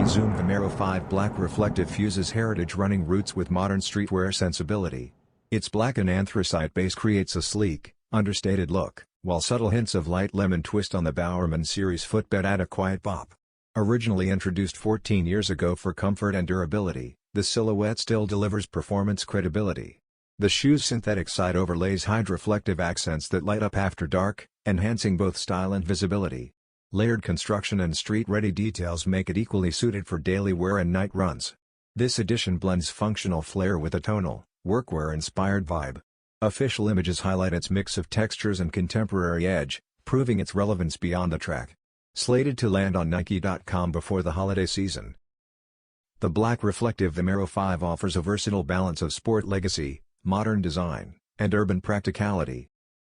Nike Zoom Vomero 5 Black Reflective fuses heritage running roots with modern streetwear sensibility. Its black and anthracite base creates a sleek, understated look, while subtle hints of light lemon twist on the Bowerman Series footbed add a quiet pop. Originally introduced 14 years ago for comfort and durability, the silhouette still delivers performance credibility. The shoe's synthetic side overlays hydroflective accents that light up after dark, enhancing both style and visibility. Layered construction and street-ready details make it equally suited for daily wear and night runs. This edition blends functional flair with a tonal, workwear-inspired vibe. Official images highlight its mix of textures and contemporary edge, proving its relevance beyond the track. Slated to land on Nike.com before the holiday season. The Black Reflective Vomero 5 offers a versatile balance of sport legacy, modern design, and urban practicality.